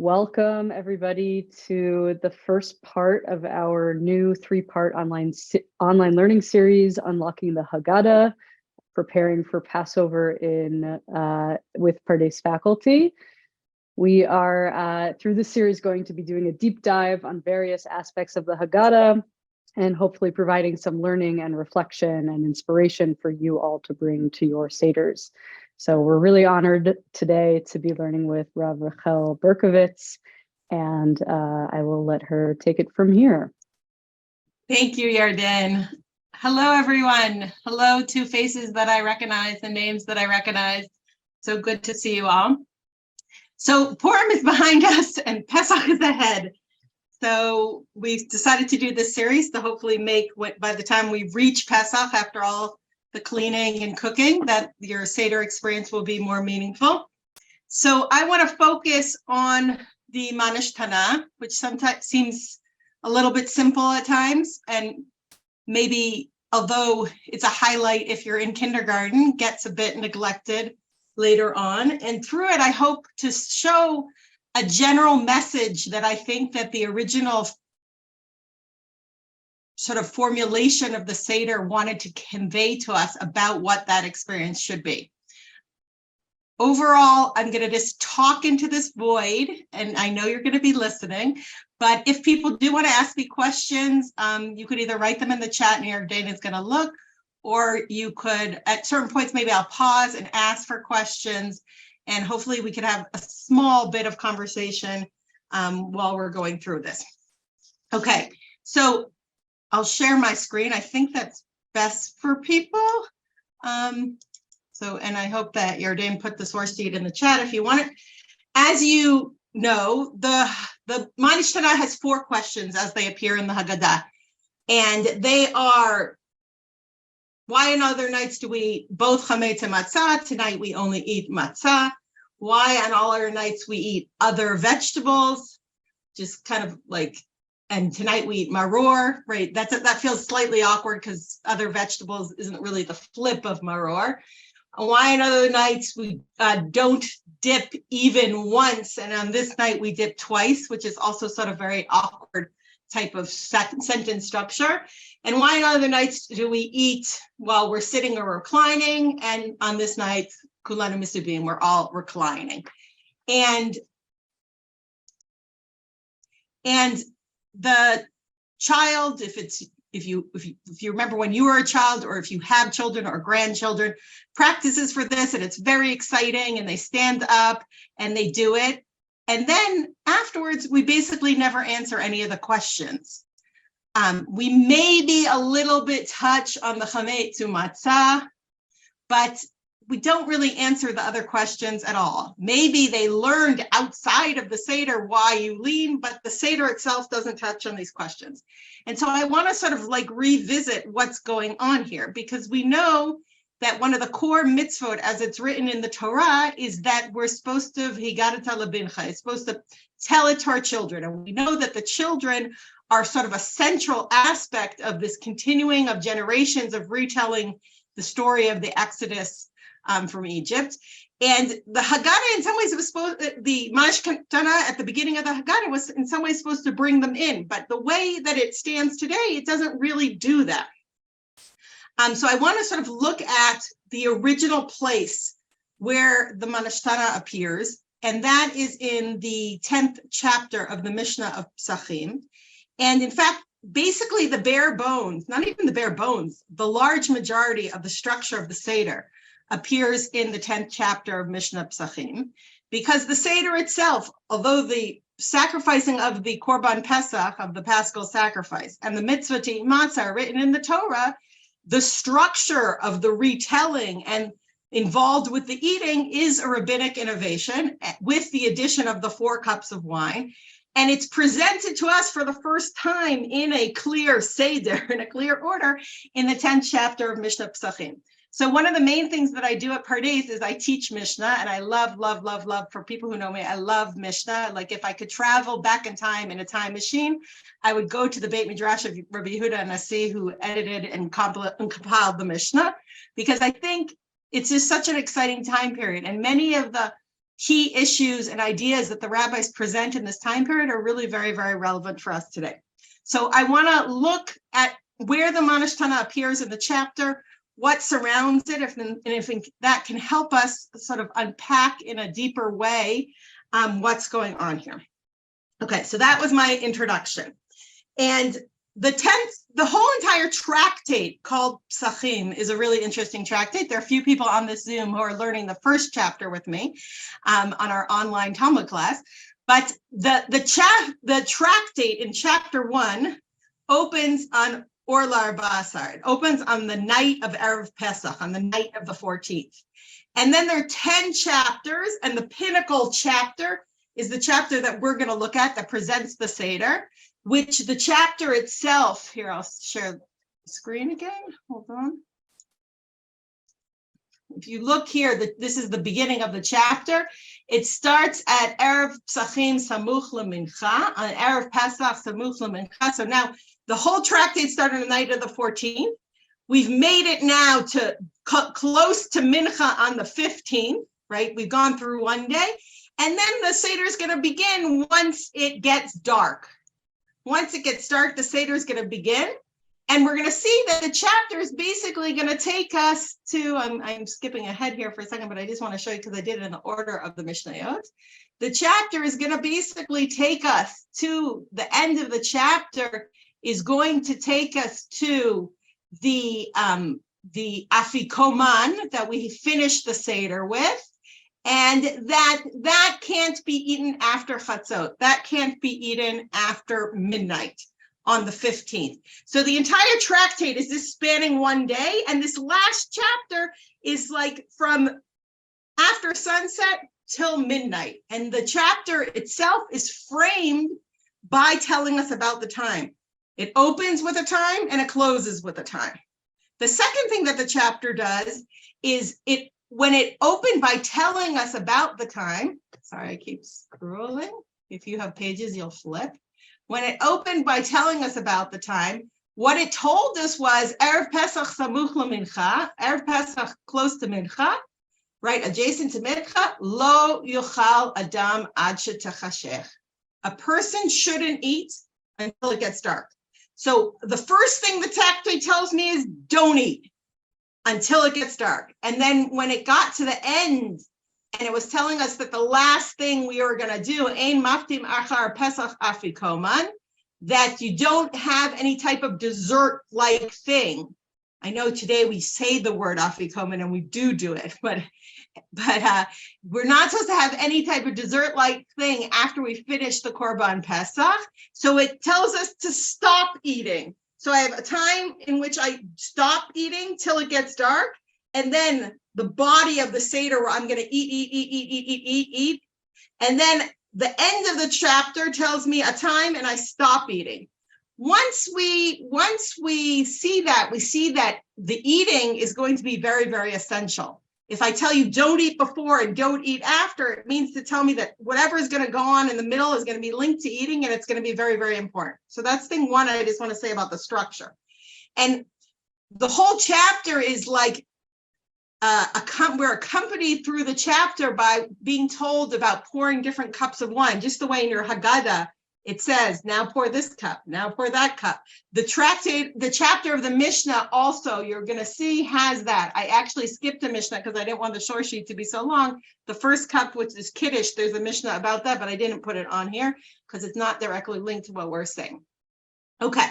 Welcome everybody to the first part of our new three-part online learning series, Unlocking the Haggadah, preparing for Passover with Pardes faculty. We are, through this series, going to be doing a deep dive on various aspects of the Haggadah and hopefully providing some learning and reflection and inspiration for you all to bring to your Seders. So we're really honored today to be learning with Rabbi Rahel Berkovits, and I will let her take it from here. Thank you, Yarden. Hello, everyone. Hello to faces that I recognize and names that I recognize. So good to see you all. So Purim is behind us and Pesach is ahead. So we've decided to do this series to hopefully make by the time we reach Pesach, after all the cleaning and cooking, that your Seder experience will be more meaningful. So I want to focus on the Nishtana, which sometimes seems a little bit simple at times, and maybe, although it's a highlight if you're in kindergarten, gets a bit neglected later on. And through it, I hope to show a general message that I think that the original sort of formulation of the Seder wanted to convey to us about what that experience should be. Overall, I'm going to just talk into this void, and I know you're going to be listening, but if people do want to ask me questions, you could either write them in the chat and Yarden is going to look, or you could, at certain points, maybe I'll pause and ask for questions, and hopefully we could have a small bit of conversation while we're going through this. Okay, so I'll share my screen. I think that's best for people. And I hope that Yarden put the source sheet in the chat if you want it. As you know, the Nishtana has 4 questions as they appear in the Haggadah. And they are, why on other nights do we eat both chametz and matzah? Tonight we only eat matzah. Why on all other nights we eat other vegetables? Just kind of like, and tonight we eat maror, right? That feels slightly awkward because other vegetables isn't really the flip of maror. Why on other nights we don't dip even once, and on this night we dip twice, which is also sort of very awkward type of sentence structure. And why on other nights do we eat while we're sitting or reclining, and on this night, kulanu misubim, we're all reclining. And the child, if you remember when you were a child, or if you have children or grandchildren, practices for this, and it's very exciting, and they stand up and they do it. And then afterwards, we basically never answer any of the questions. We maybe a little bit touch on the chametz matzah, but we don't really answer the other questions at all. Maybe they learned outside of the Seder why you lean, but the Seder itself doesn't touch on these questions. And so I want to sort of like revisit what's going on here, because we know that one of the core mitzvot, as it's written in the Torah, is that we're supposed to, Higadata lebincha, it's supposed to tell it to our children. And we know that the children are sort of a central aspect of this continuing of generations of retelling the story of the Exodus from Egypt. And the Haggadah, in some ways, it was supposed, the Nishtana at the beginning of the Haggadah was in some ways supposed to bring them in. But the way that it stands today, it doesn't really do that. So I want to sort of look at the original place where the Nishtana appears, and that is in the 10th chapter of the Mishnah of Pesachim. And in fact, basically the bare bones, not even the bare bones, the large majority of the structure of the Seder appears in the 10th chapter of Mishnah Pesachim, because the Seder itself, although the sacrificing of the Korban Pesach, of the Paschal sacrifice, and the mitzvah to eat matzah are written in the Torah, the structure of the retelling and involved with the eating is a rabbinic innovation, with the addition of the 4 cups of wine. And it's presented to us for the first time in a clear Seder, in a clear order, in the 10th chapter of Mishnah Pesachim. So one of the main things that I do at Pardes is I teach Mishnah, and I love, for people who know me, I love Mishnah. Like if I could travel back in time in a time machine, I would go to the Beit Midrash of Rabbi Yehuda Nasi, who edited and compiled the Mishnah, because I think it's just such an exciting time period. And many of the key issues and ideas that the rabbis present in this time period are really very, very relevant for us today. So I want to look at where the Nishtana appears in the chapter, what surrounds it, and if that can help us sort of unpack in a deeper way what's going on here. Okay, so that was my introduction. And the whole entire tractate called Pesachim is a really interesting tractate. There are a few people on this Zoom who are learning the first chapter with me on our online Talmud class. But the tractate in chapter 1 opens on Orla Basar. It opens on the night of Erev Pesach, on the night of the 14th. And then there are 10 chapters, and the pinnacle chapter is the chapter that we're going to look at that presents the Seder, which the chapter itself, here, I'll share the screen again. Hold on. If you look here, this is the beginning of the chapter. It starts at Erev Pesachim Samuch LeMincha, on Erev Pesach Samuch LeMincha. So now the whole tractate started on the night of the 14th. We've made it now to close to Mincha on the 15th, right? We've gone through one day. And then the Seder is going to begin once it gets dark. Once it gets dark, the Seder is going to begin. And we're going to see that the chapter is basically going to take us to, I'm skipping ahead here for a second, but I just want to show you because I did it in the order of the Mishnayot. The chapter is going to basically take us to the end of the chapter, is going to take us to the afikoman that we finished the Seder with. And that can't be eaten after chatzot. That can't be eaten after midnight on the 15th. So the entire tractate is this spanning one day. And this last chapter is like from after sunset till midnight. And the chapter itself is framed by telling us about the time. It opens with a time and it closes with a time. The second thing that the chapter does is when it opened by telling us about the time, sorry, I keep scrolling. If you have pages, you'll flip. When it opened by telling us about the time, what it told us was Erev Pesach Samuch LeMincha, Erev Pesach close to Mincha, right, adjacent to Mincha, Lo Yochal Adam Ad Shetachashech. A person shouldn't eat until it gets dark. So the first thing the tractate tells me is don't eat until it gets dark. And then when it got to the end, and it was telling us that the last thing we were going to do, Ein Maftim Achar Pesach Afikoman, that you don't have any type of dessert-like thing. I know today we say the word Afikoman and we do it, but we're not supposed to have any type of dessert-like thing after we finish the Korban Pesach. So it tells us to stop eating. So I have a time in which I stop eating till it gets dark, and then the body of the Seder where I'm going to eat. And then the end of the chapter tells me a time and I stop eating. Once we see that, we see that the eating is going to be very, very essential. If I tell you don't eat before and don't eat after, it means to tell me that whatever is going to go on in the middle is going to be linked to eating, and it's going to be very, very important. So that's thing one I just want to say about the structure. And the whole chapter is like we're accompanied through the chapter by being told about pouring different cups of wine, just the way in your Haggadah it says, now pour this cup, now pour that cup. The chapter of the Mishnah also, you're going to see, has that. I actually skipped a Mishnah because I didn't want the short sheet to be so long. The first cup, which is Kiddush, there's a Mishnah about that, but I didn't put it on here because it's not directly linked to what we're saying. Okay,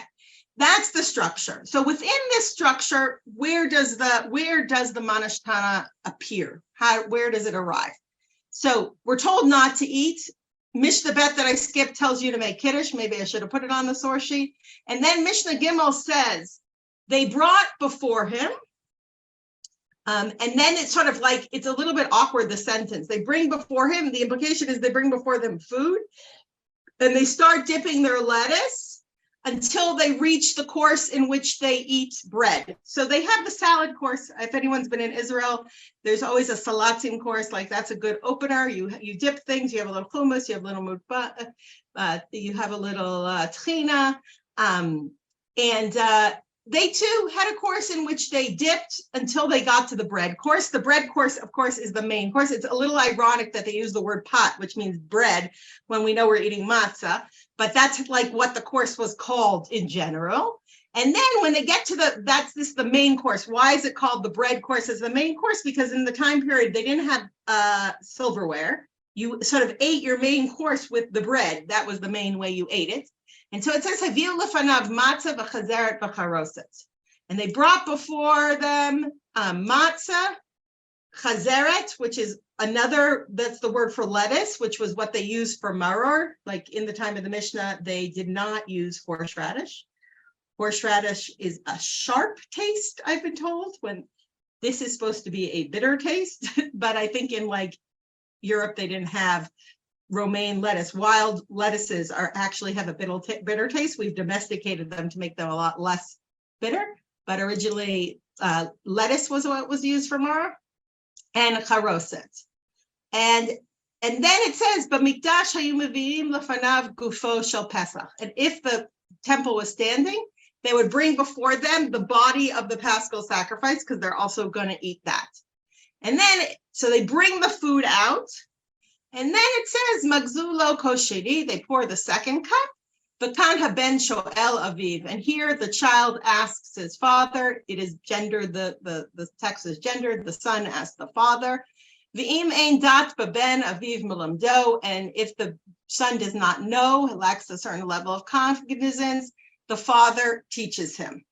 that's the structure. So within this structure, where does the Nishtana appear? Where does it arrive? So we're told not to eat. Mishnah Bet that I skipped tells you to make Kiddush. Maybe I should have put it on the source sheet. And then Mishnah Gimel says, they brought before him, and then it's sort of like, it's a little bit awkward, the sentence. They bring before him, the implication is they bring before them food, and they start dipping their lettuce until they reach the course in which they eat bread. So they have the salad course. If anyone's been in Israel, there's always a salatim course. Like that's a good opener. You dip things. You have a little hummus. You have a little mutbah. You have a little tchina. And they too had a course in which they dipped until they got to the bread course. The bread course, of course, is the main course. It's a little ironic that they use the word pot, which means bread, when we know we're eating matzah, but that's like what the course was called in general. And then when they get to this is the main course. Why is it called the bread course as the main course? Because in the time period, they didn't have silverware. You sort of ate your main course with the bread. That was the main way you ate it. And so it says, Haviu lefanav matzah v'chazeret v'charoset. And they brought before them matzah, chazeret, which is that's the word for lettuce, which was what they used for maror. Like in the time of the Mishnah, they did not use horseradish. Horseradish is a sharp taste, I've been told, when this is supposed to be a bitter taste. But I think in like Europe, they didn't have romaine lettuce. Wild lettuces actually have a bitter taste. We've domesticated them to make them a lot less bitter. But originally, lettuce was what was used for maror, and charoset. And then it says, "B'mikdash hayu meviim lefanav gufo shel Pesach." And if the temple was standing, they would bring before them the body of the Paschal sacrifice, because they're also going to eat that. And then, so they bring the food out. And then it says, Magzulo kosheri, they pour the second cup. V'kan haben shoel aviv. And here the child asks his father. It is gendered, the text is gendered. The son asks the father. V'im ein dat b'ben aviv melamdo. And if the son does not know, lacks a certain level of cognizance, the father teaches him.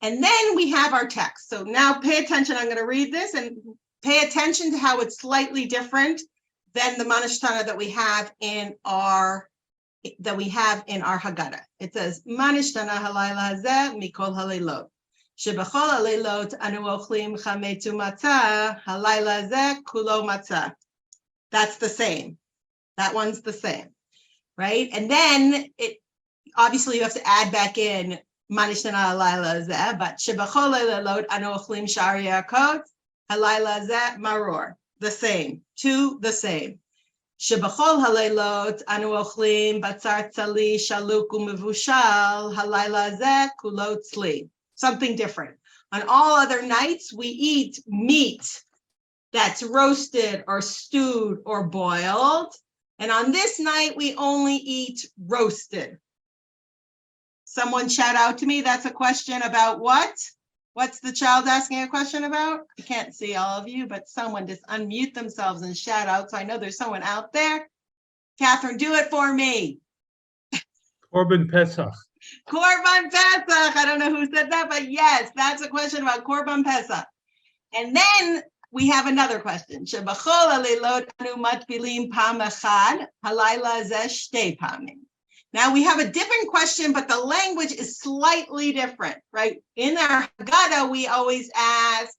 And then we have our text. So now pay attention. I'm going to read this and pay attention to how it's slightly different than the Nishtana that we have in our Haggadah. It says, Nishtana halayla hazeh mikol halaylot. Shebachol halaylot anu ochlim chametzu matzah halayla hazeh kulo matzah. That's the same. That one's the same, right? And then obviously you have to add back in Nishtana halayla hazeh, but shebachol halaylot anu ochlim shari yakot halayla hazeh maror. The same, two the same. Shebachol halaylot anu ochlim batzar tzali shaluk umevushal halayla hazeh kulo tzli. Something different. On all other nights, we eat meat that's roasted or stewed or boiled. And on this night, we only eat roasted. Someone shout out to me. That's a question about what? What's the child asking a question about? I can't see all of you, but someone just unmute themselves and shout out. So I know there's someone out there. Catherine, do it for me. Korban Pesach. Korban Pesach. I don't know who said that, but yes, that's a question about Korban Pesach. And then we have another question. Shebachol halaylot anu matbilim pam echad halayla hazeh shtei pamim. Now we have a different question, but the language is slightly different, right? In our Haggadah, we always ask,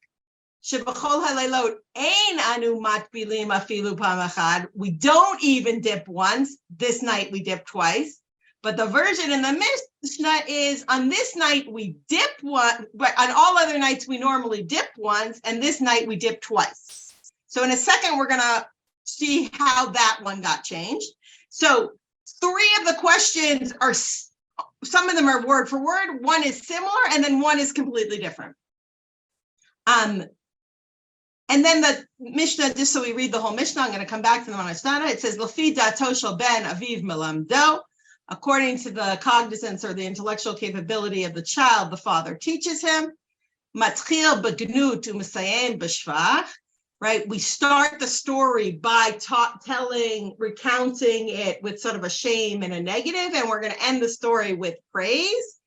Shebachol halaylot ein anu matbilim afilu pam echad. We don't even dip once. This night we dip twice. But the version in the Mishnah is, on this night we dip one, but on all other nights we normally dip once, and this night we dip twice. So in a second, we're going to see how that one got changed. So 3 of the questions are, some of them are word for word, one is similar, and then one is completely different. And then the Mishnah, just so we read the whole Mishnah, I'm going to come back to the Nishtana. It says, Lafi dato shel ben aviv melamdo. According to the cognizance or the intellectual capability of the child, the father teaches him. Matchil b'gnut u'mesayem b'shvach. Right, we start the story by recounting it with sort of a shame and a negative, and we're going to end the story with praise,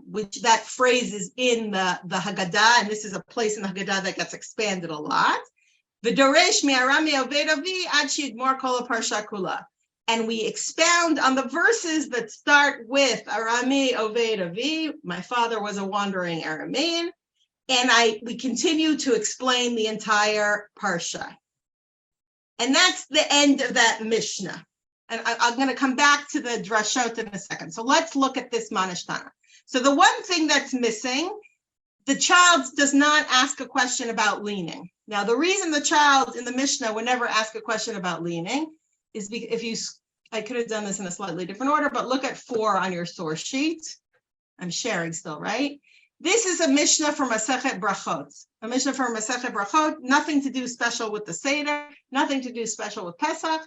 which that phrase is in the Haggadah, and this is a place in the Haggadah that gets expanded a lot. V'doresh mi'arami oved avi ad she'yigmor kol haparsha kula. And we expound on the verses that start with Arami Oved Avi. My father was a wandering Aramean. And we continue to explain the entire parsha. And that's the end of that Mishnah. And I'm going to come back to the drashot in a second. So let's look at this Nishtana. So the one thing that's missing, the child does not ask a question about leaning. Now, the reason the child in the Mishnah would never ask a question about leaning is because I could have done this in a slightly different order, but look at 4 on your source sheet. I'm sharing still, right? This is a Mishnah from Masechet Brachot. A Mishnah from Masechet Brachot, nothing to do special with the Seder, nothing to do special with Pesach.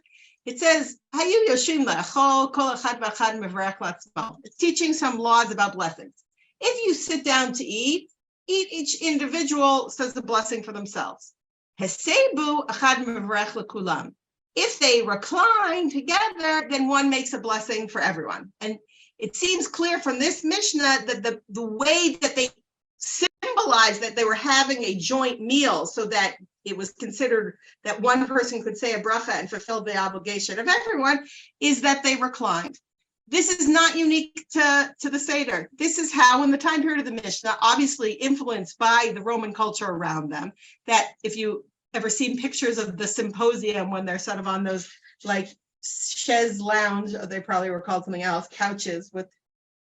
It says, Hayu yoshim le'achol, kol echad v'achad mevarech latzmo. It's teaching some laws about blessings. If you sit down to eat, each individual says the blessing for themselves. Hesebu echad mevarech lekulam. If they recline together, then one makes a blessing for everyone. And it seems clear from this Mishnah that the way that they symbolized that they were having a joint meal so that it was considered that one person could say a bracha and fulfill the obligation of everyone is that they reclined. This is not unique to the Seder. This is how, in the time period of the Mishnah, obviously influenced by the Roman culture around them, that if you ever seen pictures of the symposium when they're sort of on those like chaise lounge, or they probably were called something else, couches with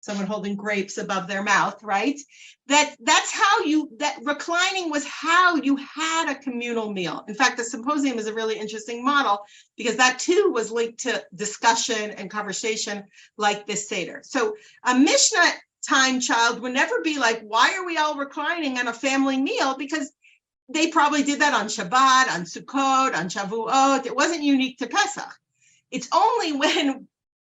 someone holding grapes above their mouth, right? That's how that reclining was how you had a communal meal. In fact, the symposium is a really interesting model because that too was linked to discussion and conversation like this Seder. So a Mishnah time child would never be like, why are we all reclining on a family meal? Because they probably did that on Shabbat, on Sukkot, on Shavuot. It wasn't unique to Pesach. It's only when,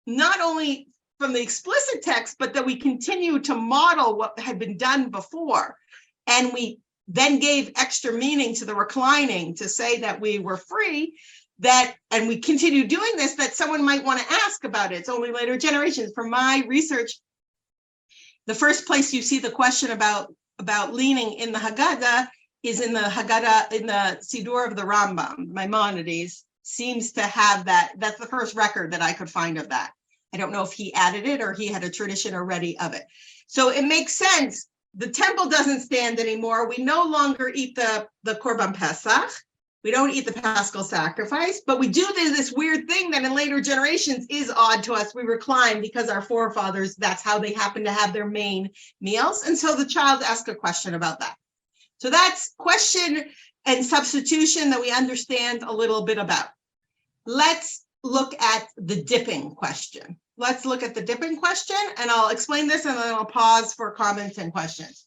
not only from the explicit text, but that we continue to model what had been done before. And we then gave extra meaning to the reclining to say that we were free, and we continue doing this, that someone might want to ask about it. It's only later generations. From my research, the first place you see the question about leaning in the Haggadah is in the Haggadah, in the Siddur of the Rambam. Maimonides seems to have that. That's the first record that I could find of that. I don't know if he added it or he had a tradition already of it. So it makes sense. The temple doesn't stand anymore. We no longer eat the Korban Pesach. We don't eat the Paschal sacrifice, but we do this weird thing that in later generations is odd to us. We recline because our forefathers, that's how they happen to have their main meals. And so the child asked a question about that. So that's question and substitution that we understand a little bit about. Let's look at the dipping question. Let's look at the dipping question, and I'll explain this and then I'll pause for comments and questions.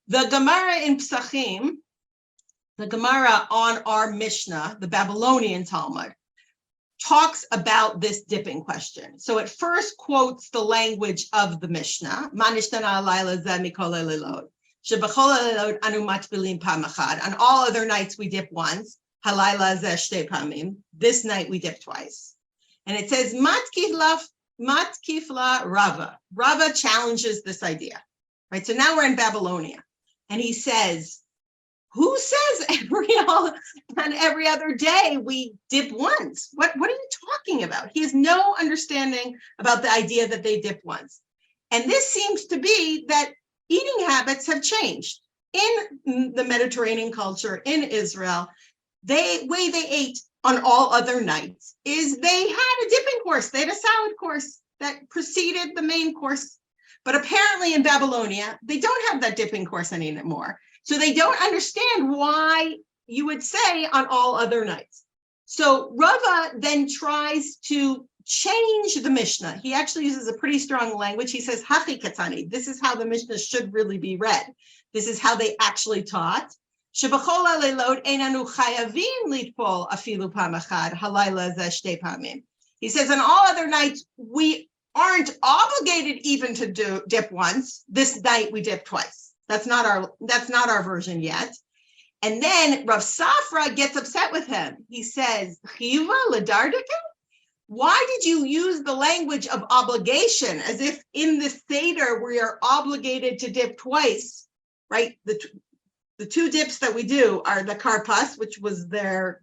The Gemara in Pesachim, the Gemara on our Mishnah, the Babylonian Talmud, talks about this dipping question. So it first quotes the language of the Mishnah, Ma Nishtana alayla zeh mikol elilot, shebechol elilot anu matbilim pam achad. On all other nights we dip once, halayla zeh shtei pamim. This night we dip twice. And it says, Matkifla Rava. Rava challenges this idea, right? So now we're in Babylonia. And he says, who says every other day we dip once? What are you talking about? He has no understanding about the idea that they dip once. And this seems to be that eating habits have changed. In the Mediterranean culture, in Israel, way they ate on all other nights is they had a dipping course. They had a salad course that preceded the main course. But apparently in Babylonia, they don't have that dipping course anymore. So they don't understand why you would say on all other nights. So Rava then tries to change the Mishnah. He actually uses a pretty strong language. He says, Hachi Katzani, this is how the Mishnah should really be read. This is how they actually taught. He says, on all other nights, we aren't obligated even to dip once. This night we dip twice. That's not our version yet. And then Rav Safra gets upset with him. He says, why did you use the language of obligation as if in the Seder we are obligated to dip twice, right? The two dips that we do are the karpas, which was their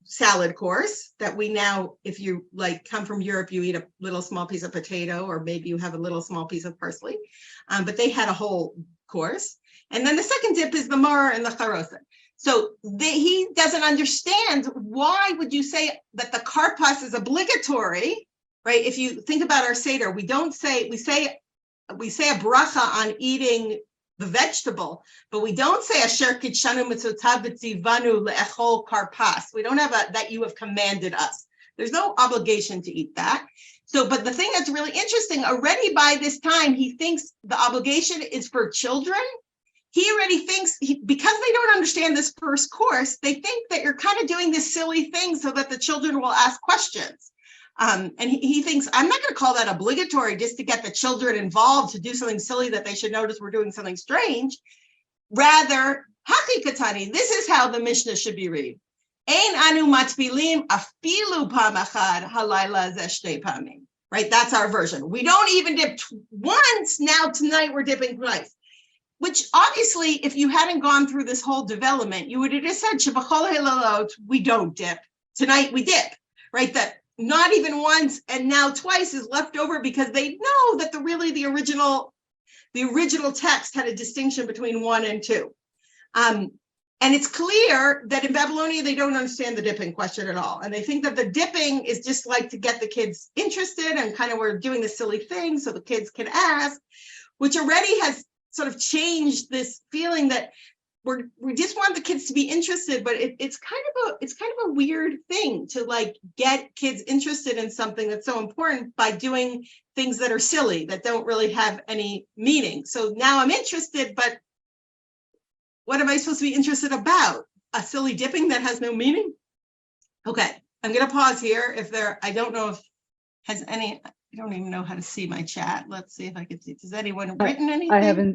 salad course that we now, if you like come from Europe, you eat a little small piece of potato, or maybe you have a little small piece of parsley, but they had a whole course. And then the second dip is the mar and the charoset. So he doesn't understand, why would you say that the karpas is obligatory, right? If you think about our Seder, we say a bracha on eating the vegetable, but we don't say asher kitshanu mitzotav v'tzivanu le'echol karpas. We don't have that you have commanded us. There's no obligation to eat that. So, but the thing that's really interesting, already by this time, he thinks the obligation is for children. He already thinks, because they don't understand this first course, they think that you're kind of doing this silly thing so that the children will ask questions. And he thinks, I'm not going to call that obligatory just to get the children involved to do something silly that they should notice we're doing something strange. Rather, Hakikatani, this is how the Mishnah should be read. Ein anu matbilim afilu pam achad halayla zeh shtei pamim. Right, that's our version. We don't even dip once. Now tonight we're dipping twice. Which obviously, if you hadn't gone through this whole development, you would have just said Shabachol Hilalot, we don't dip. Tonight we dip. Right, that not even once and now twice is left over because they know that the original text had a distinction between 1 and 2. And it's clear that in Babylonia, they don't understand the dipping question at all. And they think that the dipping is just like to get the kids interested and kind of we're doing this silly thing so the kids can ask, which already has sort of changed this feeling that we just want the kids to be interested, but it's kind of a weird thing to like get kids interested in something that's so important by doing things that are silly, that don't really have any meaning. So now I'm interested, but what am I supposed to be interested about? A silly dipping that has no meaning? Okay, I'm going to pause here. I don't know if has any, I don't even know how to see my chat. Let's see if I can see. Does anyone written anything?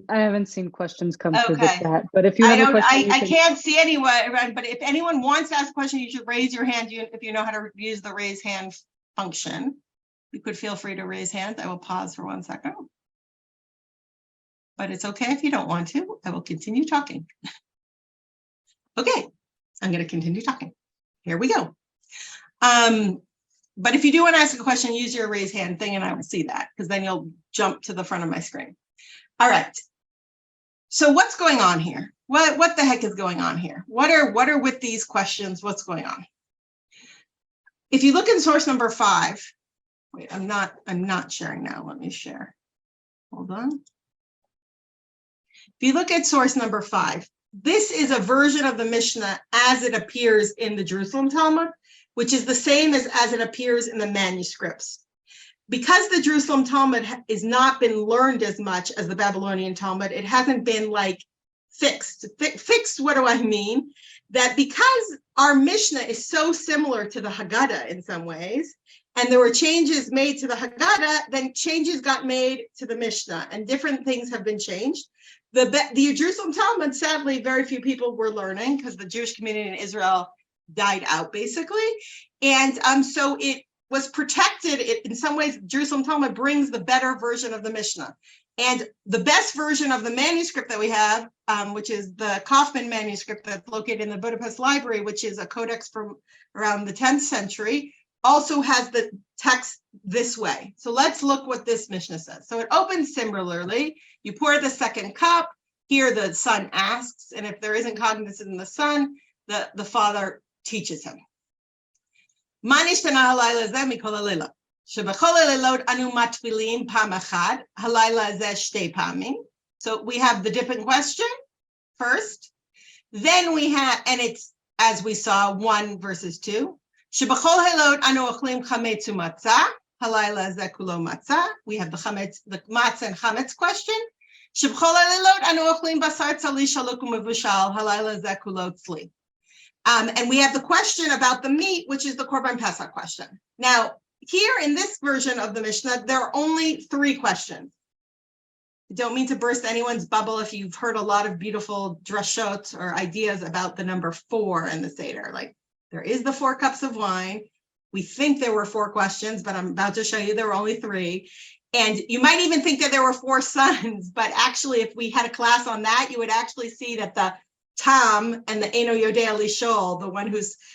I haven't seen questions come through the chat, but if you have a question, I can't see anyone, but if anyone wants to ask a question, you should raise your hand if you know how to use the raise hand function. You could feel free to raise hands. I will pause for 1 second. But it's okay if you don't want to. I will continue talking. Okay, I'm going to continue talking. Here we go. But if you do want to ask a question, use your raise hand thing and I will see that because then you'll jump to the front of my screen. All right. So what's going on here? What the heck is going on here? What are with these questions? What's going on? If you look in source number 5, wait, I'm not sharing now. Let me share. Hold on. If you look at source number 5, this is a version of the Mishnah as it appears in the Jerusalem Talmud, which is the same as it appears in the manuscripts. Because the Jerusalem Talmud has not been learned as much as the Babylonian Talmud, it hasn't been like fixed. Fixed, what do I mean? That because our Mishnah is so similar to the Haggadah in some ways, and there were changes made to the Haggadah, then changes got made to the Mishnah, and different things have been changed. The Jerusalem Talmud, sadly, very few people were learning because the Jewish community in Israel died out, basically. And so it was protected. In some ways, Jerusalem Talmud brings the better version of the Mishnah. And the best version of the manuscript that we have, which is the Kaufman manuscript that's located in the Budapest Library, which is a codex from around the 10th century, also has the text this way. So let's look what this Mishnah says. So it opens similarly. You pour the second cup. Here the son asks, and if there isn't cognizance in the son, the father teaches him. Ma nishtana halayla zeh mikol halayla. Shebechol halilot anu matfilim pam achad, halayla zeh shtei pamim. So we have the dipping question first. Then we have, and it's, as we saw, 1 verses 2. Shebechol halilot anu ochlim chametz umatzah, halayla zeh kulo matzah. We have the chametz, the matzah and chametz question. Shebechol halilot anu ochlim basar tzali shaluk umevushal, halayla zeh kulo tzli. And we have the question about the meat, which is the Korban Pesach question. Now, here in this version of the Mishnah, there are only 3 questions. I don't mean to burst anyone's bubble if you've heard a lot of beautiful drashot or ideas about the number 4 in the Seder. Like, there is the 4 cups of wine. We think there were 4 questions, but I'm about to show you there were only 3. And you might even think that there were 4 sons, but actually, if we had a class on that, you would actually see that the Tam and the Eno Yodea Lishol, the one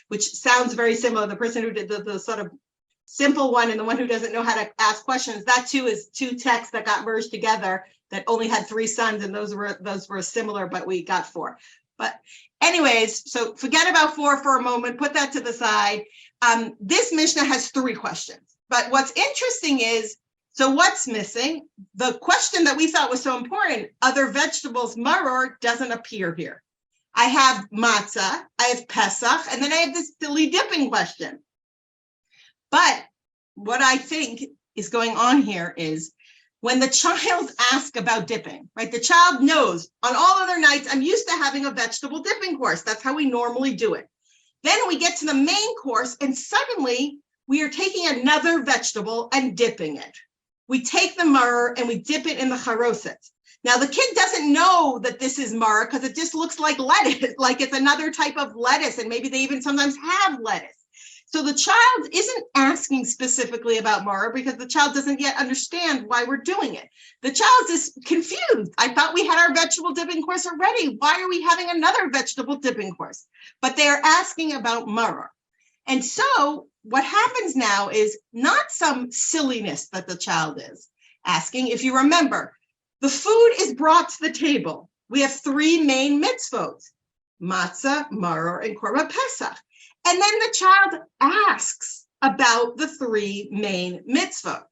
which sounds very similar, the person who did the sort of simple one and the one who doesn't know how to ask questions, that too is 2 texts that got merged together that only had 3 sons, and those were similar, but we got 4. But anyways, so forget about 4 for a moment, put that to the side. This Mishnah has 3 questions, but what's interesting is, so what's missing? The question that we thought was so important, other vegetables, maror, doesn't appear here. I have matzah, I have Pesach, and then I have this silly dipping question. But what I think is going on here is when the child asks about dipping, right? The child knows on all other nights, I'm used to having a vegetable dipping course. That's how we normally do it. Then we get to the main course and suddenly we are taking another vegetable and dipping it. We take the maror and we dip it in the charoset. Now the kid doesn't know that this is maror because it just looks like lettuce, like it's another type of lettuce, and maybe they even sometimes have lettuce. So the child isn't asking specifically about maror because the child doesn't yet understand why we're doing it. The child is confused. I thought we had our vegetable dipping course already. Why are we having another vegetable dipping course? But they're asking about maror. And so what happens now is not some silliness that the child is asking. If you remember, the food is brought to the table. We have three main mitzvot, matzah, maror, and korban pesach. And then the child asks about the three main mitzvot.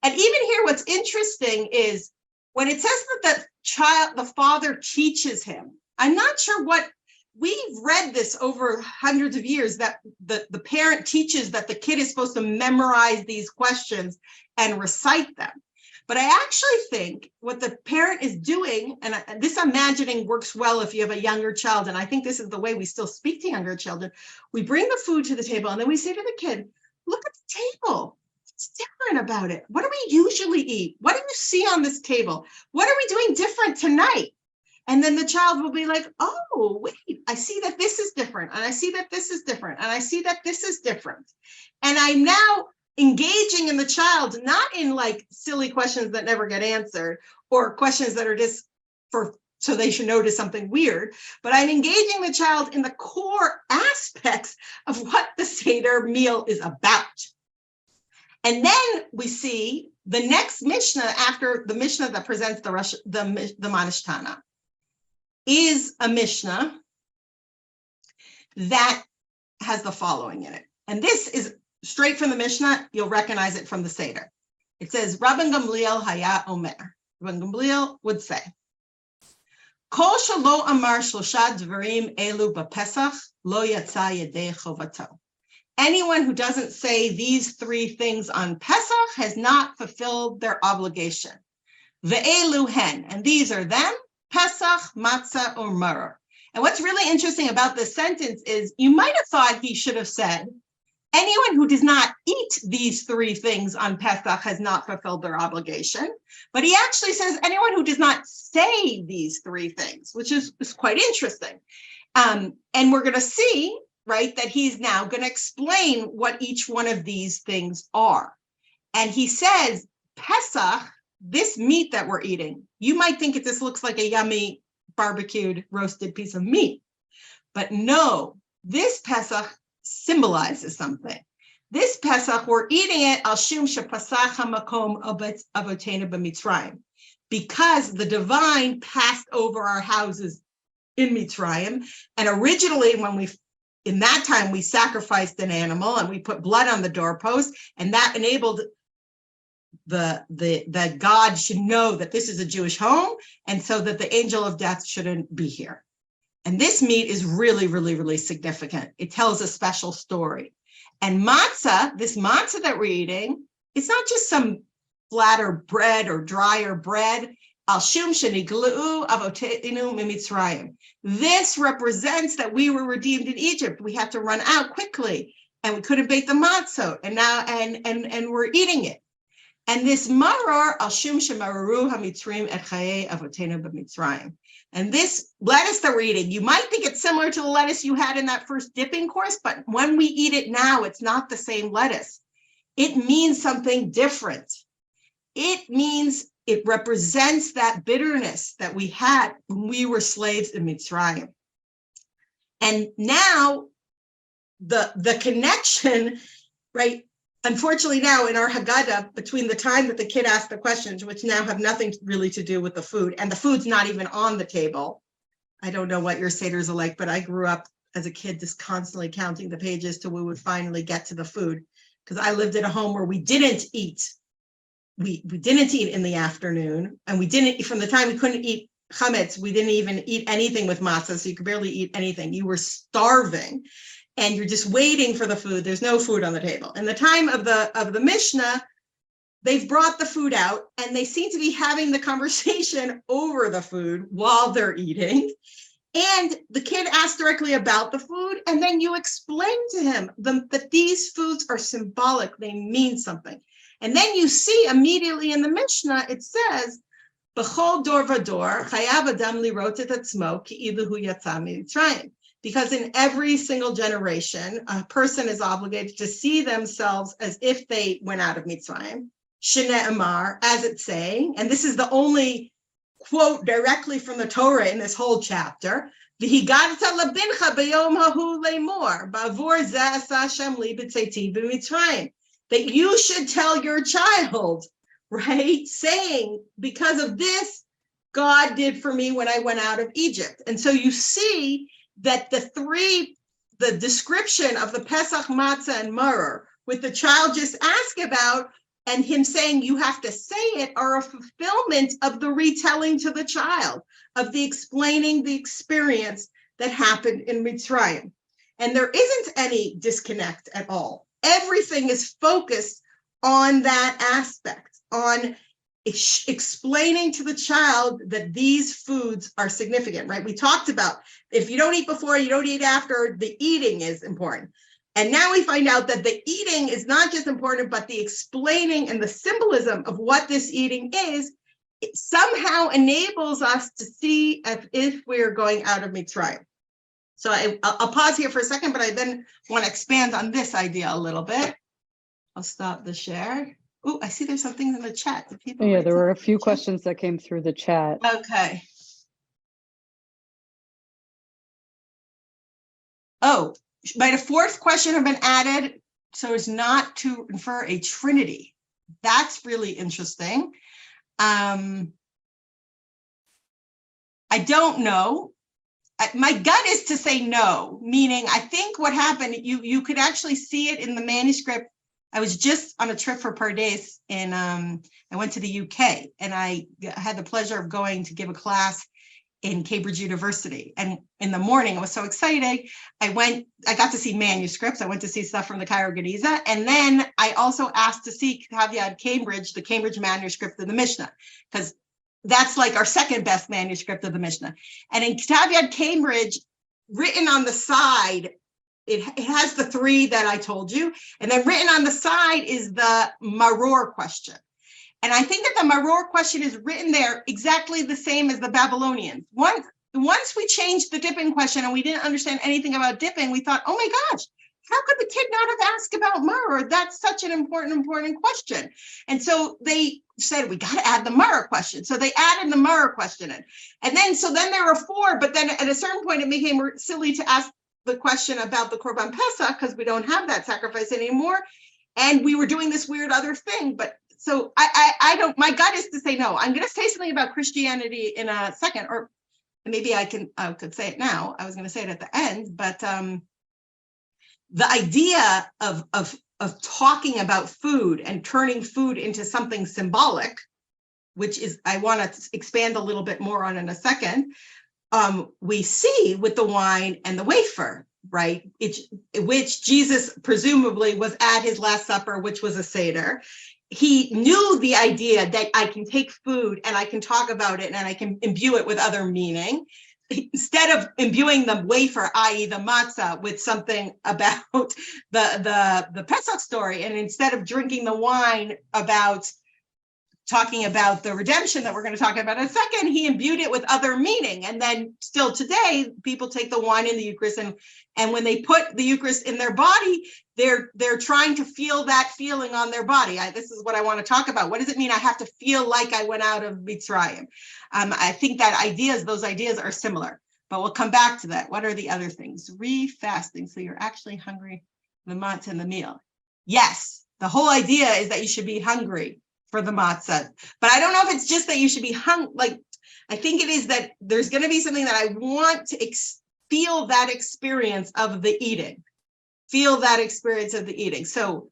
And even here, what's interesting is when it says that the father teaches him, I'm not sure what, we've read this over hundreds of years, that the parent teaches that the kid is supposed to memorize these questions and recite them. But I actually think what the parent is doing, and this imagining works well if you have a younger child, and I think this is the way we still speak to younger children. We bring the food to the table and then we say to the kid, look at the table. What's different about it? What do we usually eat? What do you see on this table? What are we doing different tonight? And then the child will be like, oh, wait, I see that this is different. And I see that this is different. And I see that this is different. And I'm now engaging in the child, not in like silly questions that never get answered or questions that are just so they should notice something weird, but I'm engaging the child in the core aspects of what the Seder meal is about. And then we see the next Mishnah after the Mishnah that presents the Nishtana is a Mishnah that has the following in it. And this is straight from the Mishnah. You'll recognize it from the Seder. It says, Rabbi Gamliel haya omer. Rabbi Gamliel would say, Kol shelo amar shlosha dvarim elu b'Pesach lo yatsa yedei chovato. Anyone who doesn't say these three things on Pesach has not fulfilled their obligation. Ve'elu hen, and these are them, Pesach, matzah, or maror. And what's really interesting about this sentence is you might have thought he should have said, anyone who does not eat these three things on Pesach has not fulfilled their obligation. But he actually says anyone who does not say these three things, which is quite interesting. And we're going to see, right, that he's now going to explain what each one of these things are. And he says, Pesach, this meat that we're eating, you might think this looks like a yummy barbecued roasted piece of meat. But no, this Pesach symbolizes something. This Pesach, we're eating it al shum shepasach hamakom avotenu b'Mitzrayim, because the divine passed over our houses in Mitzrayim. And originally, in that time, we sacrificed an animal and we put blood on the doorpost, and that enabled that God should know that this is a Jewish home, and so that the angel of death shouldn't be here. And this meat is really, really, really significant. It tells a special story. And matzah, this matzah that we're eating, it's not just some flatter bread or drier bread. Al shum sheniglu avotenu mimitzrayim. This represents that we were redeemed in Egypt. We had to run out quickly, and we couldn't bake the matzah, and now and we're eating it. And this maror al shum shemaru hamitzrim et chaye avotenu b'mitzrayim. And this lettuce that we're eating, you might think it's similar to the lettuce you had in that first dipping course, but when we eat it now, it's not the same lettuce. It means something different. It means it represents that bitterness that we had when we were slaves in Mitzrayim. And now the connection, right? Unfortunately, now in our Haggadah, between the time that the kid asked the questions, which now have nothing really to do with the food, and the food's not even on the table. I don't know what your Seders are like, but I grew up as a kid just constantly counting the pages till we would finally get to the food, because I lived in a home where we didn't eat. We didn't eat in the afternoon, and we didn't, from the time we couldn't eat chametz, we didn't even eat anything with matzah, so you could barely eat anything. You were starving. And you're just waiting for the food. There's no food on the table. In the time of the Mishnah, they've brought the food out and they seem to be having the conversation over the food while they're eating. And the kid asks directly about the food, and then you explain to him that these foods are symbolic, they mean something. And then you see immediately in the Mishnah, it says, B'chol dor vador, chayav adam lirot et atzmo ki'ilu hu yatsa mitzrayim. Because in every single generation, a person is obligated to see themselves as if they went out of Mitzrayim. Shnei Amar, as it's saying, and this is the only quote directly from the Torah in this whole chapter. V'higadta labincha b'yom hahu le'mor, ba'avur zeh asa Hashem li b'tzeiti b'Mitzrayim. That you should tell your child, right, saying, because of this, God did for me when I went out of Egypt. And so you see that the description of the Pesach matzah and maror, with the child just asked about, and him saying you have to say it, are a fulfillment of the retelling to the child, of the explaining the experience that happened in Mitzrayim. And there isn't any disconnect at all. Everything is focused on that aspect, on explaining to the child that these foods are significant, right? We talked about if you don't eat before, you don't eat after, the eating is important. And now we find out that the eating is not just important, but the explaining and the symbolism of what this eating is, it somehow enables us to see if we're going out of Mitzrayim. So I'll pause here for a second, but I then want to expand on this idea a little bit. I'll stop the share. Oh, I see there's some things in the chat. Yeah, there were a few questions that came through the chat. Okay. Oh, might a fourth question have been added so as not to infer a trinity? That's really interesting. I don't know. My gut is to say no, meaning I think what happened, you could actually see it in the manuscript. I was just on a trip for Pardes I went to the UK, and I had the pleasure of going to give a class in Cambridge University. And in the morning, it was so exciting. I got to see manuscripts. I went to see stuff from the Cairo Geniza. And then I also asked to see Caveat Cambridge, the Cambridge manuscript of the Mishnah, because that's like our second best manuscript of the Mishnah. And in Caveat Cambridge, written on the side, it has the three that I told you. And then written on the side is the maror question. And I think that the maror question is written there exactly the same as the Babylonians. Once we changed the dipping question and we didn't understand anything about dipping, we thought, oh my gosh, how could the kid not have asked about maror? That's such an important question. And so they said, we got to add the maror question. So they added the maror question in. And then, so then there were four, but then at a certain point, it became silly to ask the question about the Korban Pesach because we don't have that sacrifice anymore. And we were doing this weird other thing, but so I don't, my gut is to say no. I'm going to say something about Christianity in a second, or maybe I could say it now. I was going to say it at the end, but the idea of talking about food and turning food into something symbolic, which is, I want to expand a little bit more on in a second, we see with the wine and the wafer, right? Which Jesus presumably was at his Last Supper, which was a Seder. He knew the idea that I can take food and I can talk about it and I can imbue it with other meaning. Instead of imbuing the wafer, i.e. the matzah, with something about the Pesach story, and instead of drinking the wine about talking about the redemption that we're going to talk about in a second, he imbued it with other meaning. And then still today, people take the wine in the Eucharist, and when they put the Eucharist in their body, they're trying to feel that feeling on their body. This is what I want to talk about. What does it mean? I have to feel like I went out of Mitzrayim. I think that those ideas are similar, but we'll come back to that. What are the other things? Refasting, so you're actually hungry, the matzah and the meal. Yes, the whole idea is that you should be hungry for the matzah, but I don't know if it's just that you should be hungry. I think it is that there's going to be something that I want to feel that experience of the eating. Feel that experience of the eating. So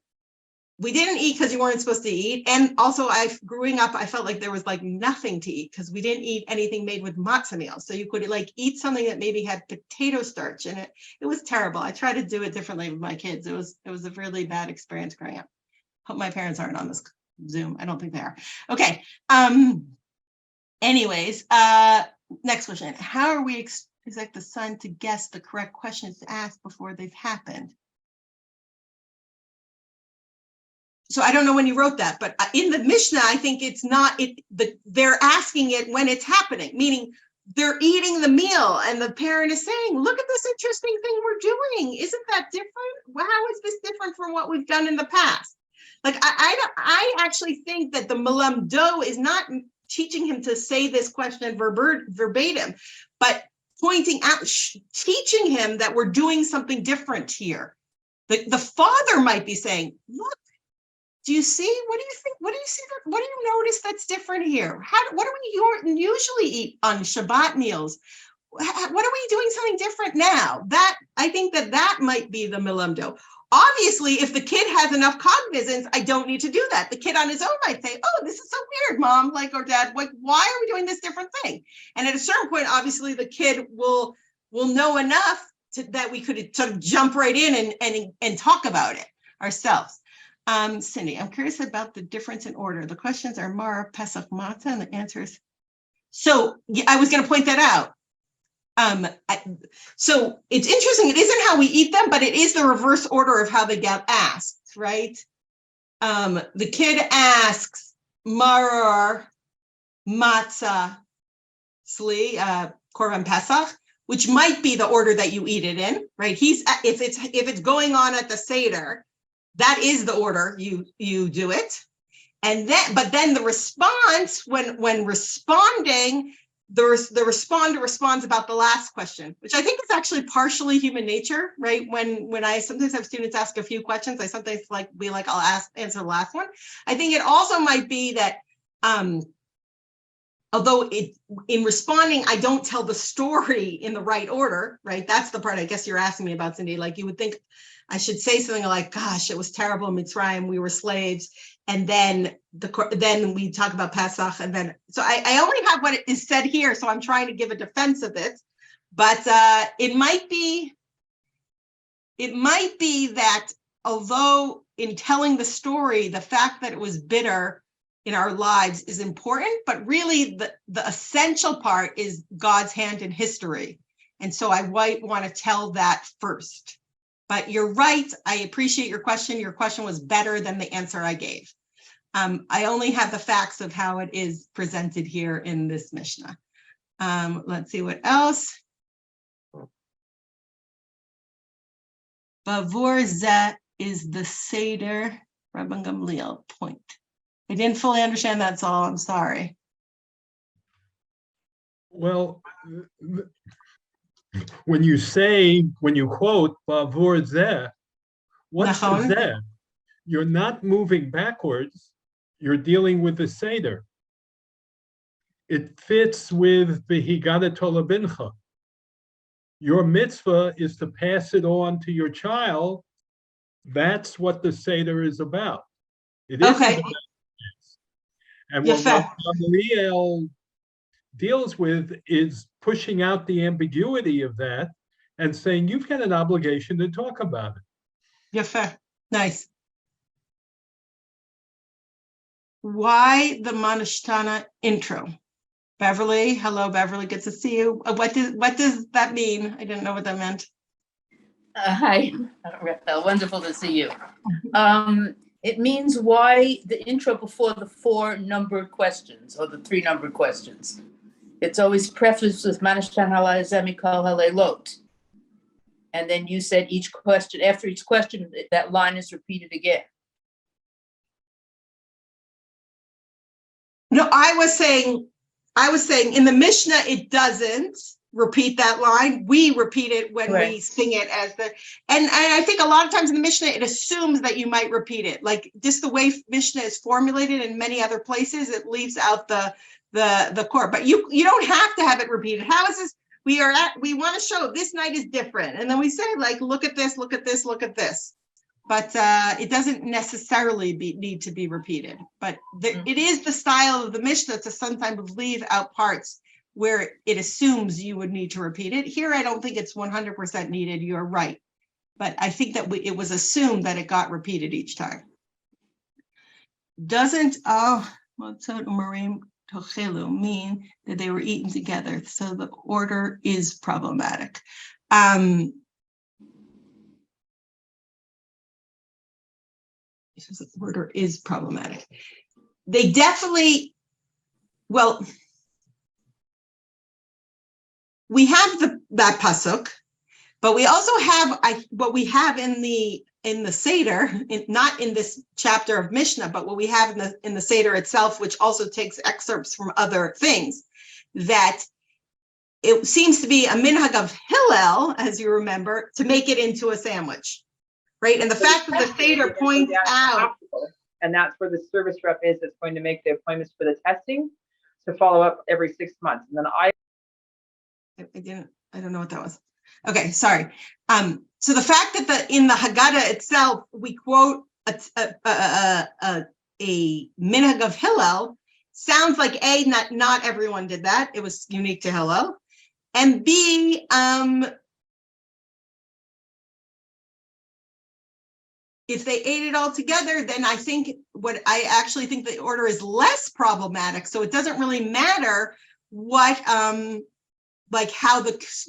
we didn't eat because you weren't supposed to eat. And also growing up, I felt like there was like nothing to eat because we didn't eat anything made with matzah meal. So you could like eat something that maybe had potato starch in it. It was terrible. I tried to do it differently with my kids. It was a really bad experience growing up. Hope my parents aren't on this Zoom. I don't think they are. Okay. Anyways, next question. How are we expect the son to guess the correct questions to ask before they've happened? So I don't know when you wrote that, but in the Mishnah, I think it's not they're asking it when it's happening, meaning they're eating the meal and the parent is saying, look at this interesting thing we're doing. Isn't that different? How is this different from what we've done in the past? Like, I actually think that the Malamdo is not teaching him to say this question verbatim, but pointing out, teaching him that we're doing something different here. The father might be saying, look, do you see? What do you think? What do you see? What do you notice that's different here? What do we usually eat on Shabbat meals? What are we doing something different now? That I think that might be the milamdo. Obviously, if the kid has enough cognizance, I don't need to do that. The kid on his own might say, "Oh, this is so weird, mom," like, or dad, like, why are we doing this different thing? And at a certain point, obviously, the kid will know enough that we could sort of jump right in and talk about it ourselves. Cindy, I'm curious about the difference in order. The questions are Mara, Pesach, Matzah, and the answer is. So I was going to point that out. So it's interesting. It isn't how we eat them, but it is the reverse order of how they get asked, right? The kid asks Maror, Matzah, Sli, Korban Pesach, which might be the order that you eat it in, right? If it's going on at the Seder, that is the order you do it. And then the response, when responding, the responder responds about the last question, which I think is actually partially human nature, right? When I sometimes have students ask a few questions, I sometimes I'll answer the last one. I think it also might be that although in responding, I don't tell the story in the right order, right? That's the part I guess you're asking me about, Cindy. Like, you would think I should say something like, gosh, it was terrible in Mitzrayim, we were slaves. And then we talk about Pesach. And then, so I only have what is said here. So I'm trying to give a defense of it, but it might be that although in telling the story, the fact that it was bitter in our lives is important, but really the essential part is God's hand in history. And so I might want to tell that first. But you're right. I appreciate your question. Your question was better than the answer I gave. I only have the facts of how it is presented here in this Mishnah. Let's see what else. Bavur zeh is the Seder Rabban Gamliel point. I didn't fully understand that, so I'm sorry. Well, when you quote Bavur zeh, what's the Nachon. zeh? You're not moving backwards. You're dealing with the Seder. It fits with the Haggadah Tolabincha. Your mitzvah is to pass it on to your child. That's what the Seder is about. It isn't Okay. about this. And what Rabbi Rahel deals with is pushing out the ambiguity of that and saying, you've got an obligation to talk about it. Yafeh. Nice. Why the Nishtana intro? Beverly, hello, Beverly, good to see you. What does that mean? I didn't know what that meant. Hi, Rahel, wonderful to see you. It means why the intro before the 4 numbered questions or the 3 numbered questions. It's always prefaced with Manishtana halai mikol halelot. And then you said each question, after each question, that line is repeated again. No, I was saying in the Mishnah, it doesn't repeat that line. We repeat it when we sing it as and I think a lot of times in the Mishnah, it assumes that you might repeat it. Like just the way Mishnah is formulated in many other places, it leaves out the core, but you don't have to have it repeated. How is this? We want to show this night is different. And then we say like, look at this, look at this, look at this. But it doesn't necessarily need to be repeated. But it is the style of the Mishnah to sometimes leave out parts where it assumes you would need to repeat it. Here, I don't think it's 100% needed. You're right. But I think that it was assumed that it got repeated each time. doesn't Marim Tochelu mean that they were eaten together. So the order is problematic. The order is problematic. They definitely, well, we have that pasuk, but we also have what we have in the Seder, not in this chapter of Mishnah, but what we have in the Seder itself, which also takes excerpts from other things, that it seems to be a minhag of Hillel, as you remember, to make it into a sandwich, right? And the fact that the Seder points out, and that's where the service rep is that's going to make the appointments for the testing to follow up every 6 months. And then I don't know what that was. Okay, sorry. So the fact that in the Haggadah itself, we quote a minhag of Hillel sounds like A, not everyone did that. It was unique to Hillel. And B, if they ate it all together, then I actually think the order is less problematic. So it doesn't really matter what, like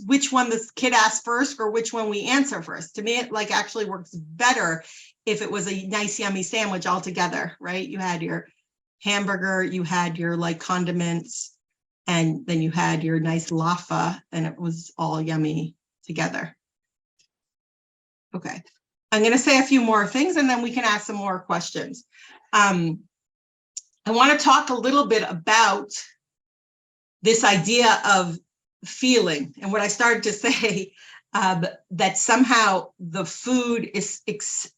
which one the kid asks first or which one we answer first. To me, it actually works better if it was a nice, yummy sandwich all together, right? You had your hamburger, you had your condiments, and then you had your nice laffa, and it was all yummy together. Okay. I'm going to say a few more things, and then we can ask some more questions. I want to talk a little bit about this idea of feeling, and what I started to say, that somehow the food is,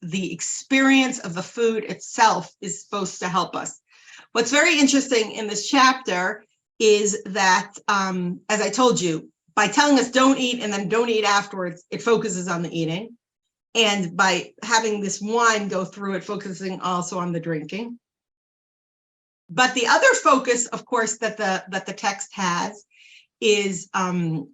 the experience of the food itself is supposed to help us. What's very interesting in this chapter is that, as I told you, by telling us don't eat and then don't eat afterwards, it focuses on the eating. And by having this wine go through it, focusing also on the drinking. But the other focus, of course, that the text has is on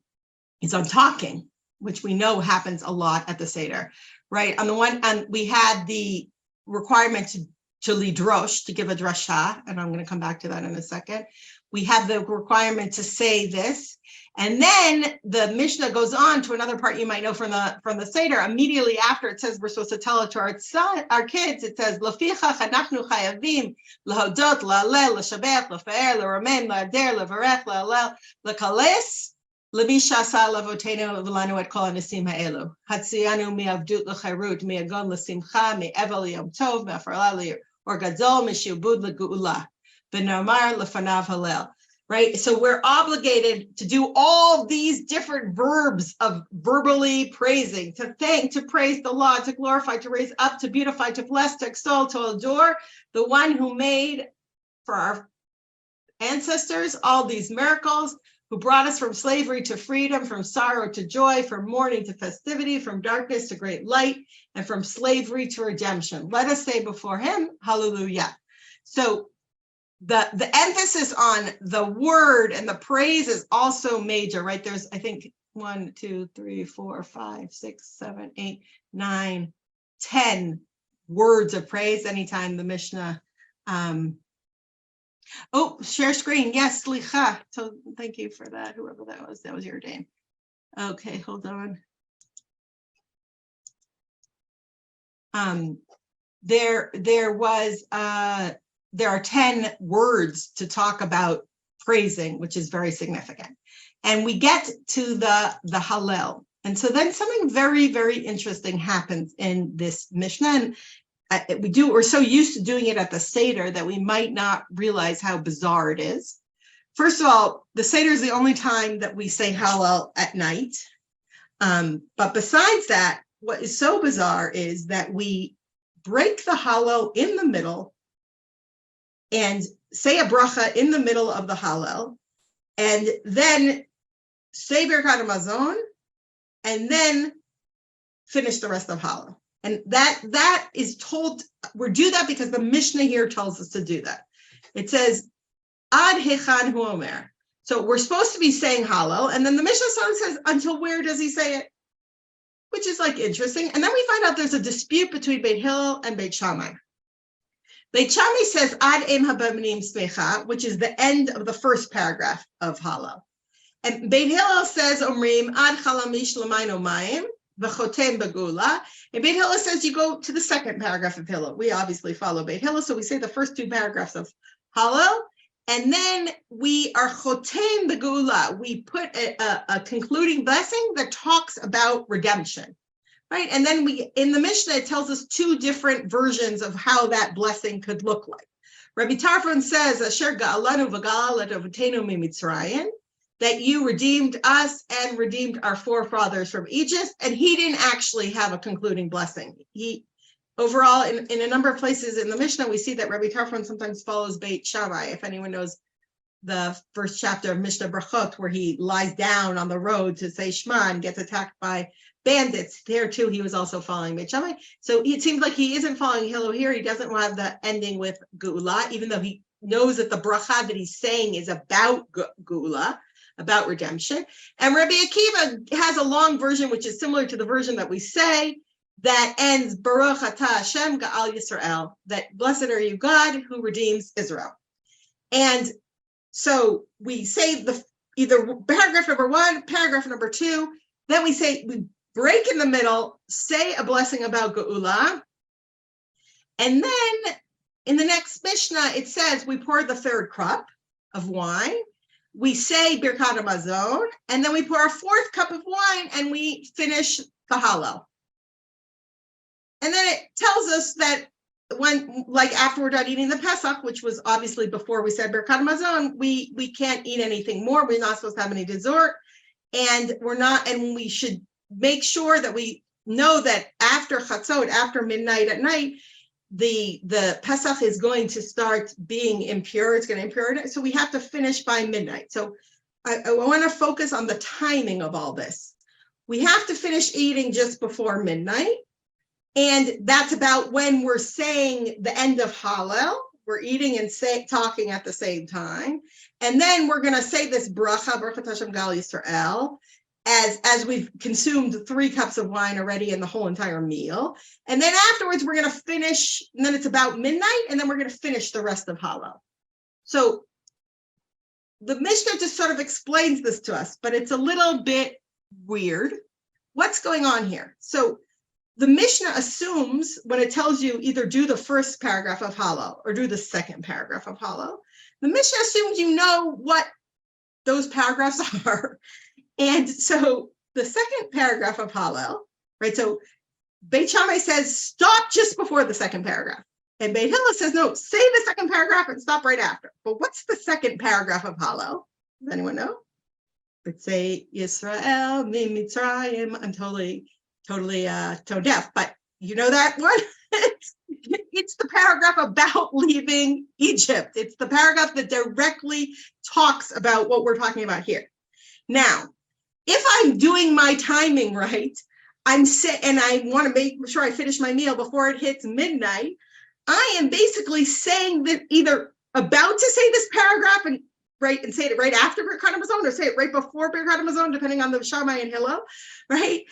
talking, which we know happens a lot at the Seder, right? On the one hand, we had the requirement to lidrosh, to give a drasha, and I'm going to come back to that in a second. We have the requirement to say this, and then the Mishnah goes on to another part you might know from the Seder. Immediately after it says we're supposed to tell it to our kids. It says Lafichach anachnu chayavim lahodot la'alel l'shabech l'fa'er l'ramen la'ader l'varech la'alel l'kales l'mi shasa lavotenu v'lanu et kol hanisim ha'elu hatzianu mi'avdut l'chayrut mi'agon l'simcha mi'evel yom tov me'afarla or gadol mishubud l'geula b'nomar l'fanav halel. Right, so we're obligated to do all these different verbs of verbally praising, to thank, to praise the law, to glorify, to raise up, to beautify, to bless, to extol, to adore the one who made for our ancestors all these miracles, who brought us from slavery to freedom, from sorrow to joy, from mourning to festivity, from darkness to great light, and from slavery to redemption. Let us say before him, hallelujah. So the emphasis on the word and the praise is also major, right? There's, I think, 1, 2, 3, 4, 5, 6, 7, 8, 9, 10 words of praise anytime the Mishnah. Oh, share screen. Yes, slicha. So thank you for that, whoever that was. That was your name. Okay, hold on. There are 10 words to talk about praising, which is very significant. And we get to the Hallel. And so then something very, very interesting happens in this Mishnah. And we're so used to doing it at the Seder that we might not realize how bizarre it is. First of all, the Seder is the only time that we say Hallel at night. But besides that, what is so bizarre is that we break the Hallel in the middle and say a bracha in the middle of the Hallel, and then say Birkat Hamazon, and then finish the rest of Hallel. And that is told, we do that because the Mishnah here tells us to do that. It says, Ad Hechan Hu Omer. So we're supposed to be saying Hallel, and then the Mishnah song says, until where does he say it? Which is interesting. And then we find out there's a dispute between Beit Hillel and Beit Shammai. Beit Shammai says Ad Em Habamnim Smecha, which is the end of the first paragraph of Hallel. And Beit Hillel says Omrim Ad Chalamish L'mayin Omayim V'chotem Begula. And Beit Hillel says you go to the second paragraph of Hillel. We obviously follow Beit Hillel, so we say the first two paragraphs of Hallel, and then we are Chotem Begula. We put a concluding blessing that talks about redemption. Right, and then in the Mishnah, it tells us two different versions of how that blessing could look like. Rabbi Tarfon says, "Asher ga'alanu v'ga'alat avotenu miMitzrayim," that you redeemed us and redeemed our forefathers from Egypt, and he didn't actually have a concluding blessing. He overall, in a number of places in the Mishnah, we see that Rabbi Tarfon sometimes follows Beit Shammai. If anyone knows the first chapter of Mishnah Brachot, where he lies down on the road to say Shema and gets attacked by bandits, there too he was also following Beit Shammai. So it seems like he isn't following Hillel here. He doesn't have the ending with Geula, even though he knows that the bracha that he's saying is about Geula, about redemption. And Rabbi Akiva has a long version, which is similar to the version that we say, that ends Baruch Atah Hashem Ga'al Yisrael, that blessed are you, God, who redeems Israel. And so we say either paragraph number 1, paragraph number 2, then we break in the middle, say a blessing about Geula, and then in the next Mishnah, it says we pour the third cup of wine, we say Birkat HaMazon, and then we pour our fourth cup of wine, and we finish the Hallel. And then it tells us that when, like after we're done eating the Pesach, which was obviously before we said Birkat HaMazon, we can't eat anything more. We're not supposed to have any dessert, and we should make sure that we know that after Chatzot, after midnight at night, the Pesach is going to start being impure. It's going to impure. So we have to finish by midnight. So I want to focus on the timing of all this. We have to finish eating just before midnight. And that's about when we're saying the end of Hallel. We're eating and talking at the same time. And then we're going to say this bracha, Baruch Hashem Gal Yisrael, as we've consumed 3 cups of wine already in the whole entire meal. And then afterwards, we're going to finish, and then it's about midnight, and then we're going to finish the rest of Hallel. So the Mishnah just sort of explains this to us, but it's a little bit weird. What's going on here? So the Mishnah assumes when it tells you either do the first paragraph of Hallel or do the second paragraph of Hallel, the Mishnah assumes you know what those paragraphs are. And so the second paragraph of Hallel, right? So Beit Shammai says, stop just before the second paragraph. And Beit Hillel says, no, say the second paragraph and stop right after. But what's the second paragraph of Hallel? Does anyone know? Let's say Yisrael miMitzrayim. I'm totally tone deaf, but you know that one? It's the paragraph about leaving Egypt. It's the paragraph that directly talks about what we're talking about here. Now, if I'm doing my timing right, and I want to make sure I finish my meal before it hits midnight, I am basically saying that either about to say this paragraph and say it right after Birkat HaMazon, or say it right before Birkat HaMazon, depending on the Shammai and Hillel, right?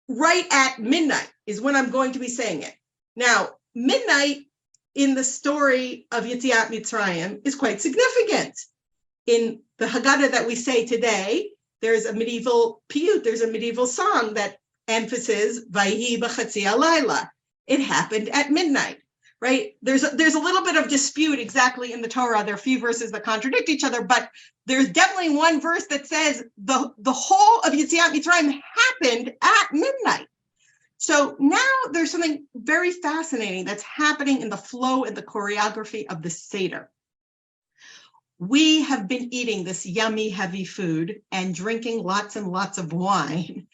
Right at midnight is when I'm going to be saying it. Now, midnight in the story of Yetziat Mitzrayim is quite significant. In the Haggadah that we say today, there's a medieval piyut, there's a medieval song that emphasizes Vayhi b'chatzi halayla. It happened at midnight, right? There's a little bit of dispute exactly in the Torah. There are a few verses that contradict each other, but there's definitely one verse that says the whole of Yetziat Mitzrayim happened at midnight. So now there's something very fascinating that's happening in the flow and the choreography of the Seder. We have been eating this yummy, heavy food and drinking lots and lots of wine,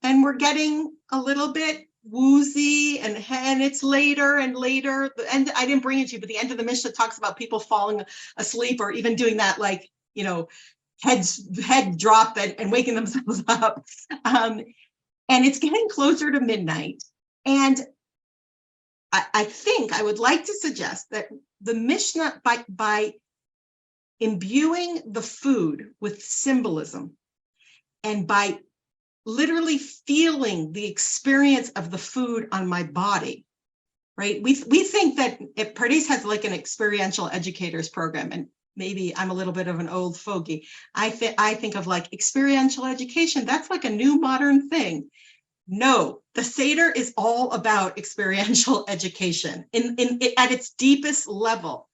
and we're getting a little bit woozy, and it's later and later. And I didn't bring it to you, but the end of the Mishnah talks about people falling asleep or even doing that, like, head drop and waking themselves up. And it's getting closer to midnight. And I think I would like to suggest that the Mishnah, by imbuing the food with symbolism and by literally feeling the experience of the food on my body, right? We think that if Pardes has like an experiential educators program, and maybe I'm a little bit of an old fogey. I think of like experiential education. That's like a new modern thing. No, the Seder is all about experiential education at its deepest level.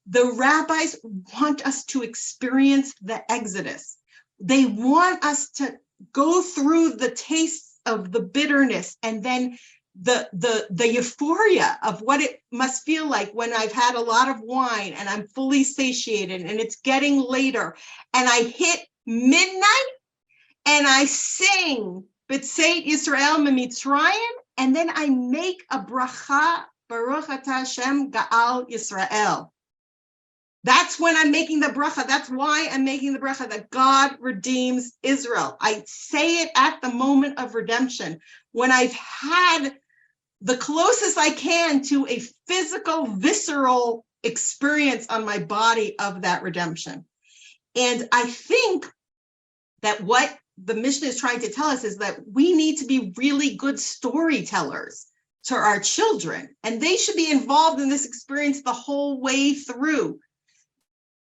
The rabbis want us to experience the Exodus. They want us to go through the taste of the bitterness and then the euphoria of what it must feel like when I've had a lot of wine and I'm fully satiated and it's getting later and I hit midnight and I sing B'tzeit Yisrael Mitzrayim, and then I make a bracha, Baruch Atah Hashem Ga'al Yisrael. That's when I'm making the bracha. That's why I'm making the bracha, that God redeems Israel. I say it at the moment of redemption, when I've had the closest I can to a physical, visceral experience on my body of that redemption. And I think that what the Mishnah is trying to tell us is that we need to be really good storytellers to our children, and they should be involved in this experience the whole way through.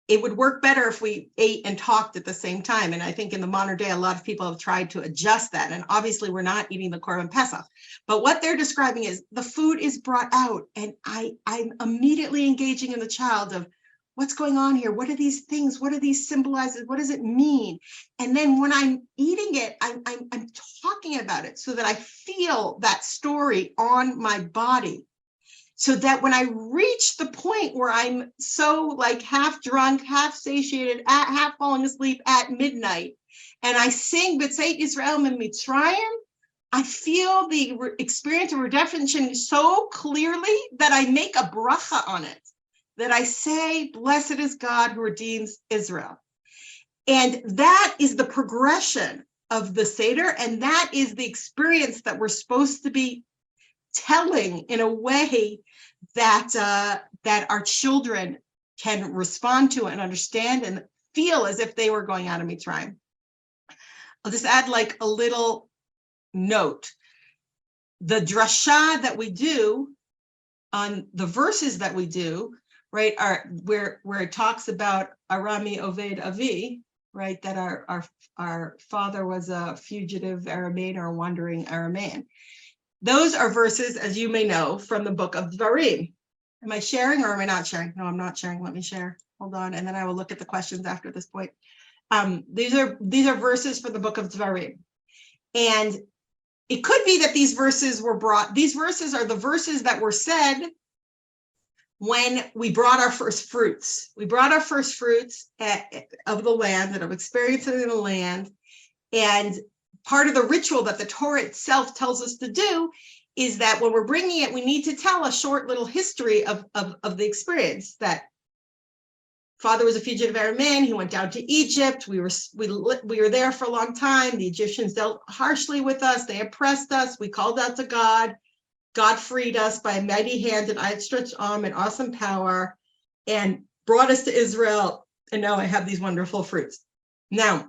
It would work better if we ate and talked at the same time. And I think in the modern day, a lot of people have tried to adjust that. And obviously we're not eating the Korban Pesach. But what they're describing is the food is brought out and I'm immediately engaging in the child of what's going on here? What are these things? What are these symbolizes? What does it mean? And then when I'm eating it, I'm talking about it so that I feel that story on my body. So that when I reach the point where I'm so like half drunk, half satiated, half falling asleep at midnight, and I sing B'tzeit Yisrael Mitzrayim, I feel the experience of redemption so clearly that I make a bracha on it, that I say, blessed is God who redeems Israel. And that is the progression of the Seder, and that is the experience that we're supposed to be telling in a way that our children can respond to and understand and feel as if they were going out of Mitzrayim. I'll just add like a little note. The drasha that we do on the verses that we do, right, are where it talks about Arami Oved Avi, right, that our father was a fugitive Aramean or a wandering Aramean. Those are verses, as you may know, from the book of Dvarim. Am I sharing or am I not sharing? No, I'm not sharing. Let me share. Hold on, and then I will look at the questions after this point. These are verses for the book of Dvarim, and it could be that these verses were brought. These verses are the verses that were said when we brought our first fruits. We brought our first fruits of the land, that of experiencing the land, and part of the ritual that the Torah itself tells us to do is that when we're bringing it, we need to tell a short little history of the experience. That father was a fugitive Aramean. He went down to Egypt. We were there for a long time. The Egyptians dealt harshly with us. They oppressed us. We called out to God. God freed us by a mighty hand and outstretched arm and awesome power, and brought us to Israel. And now I have these wonderful fruits. Now,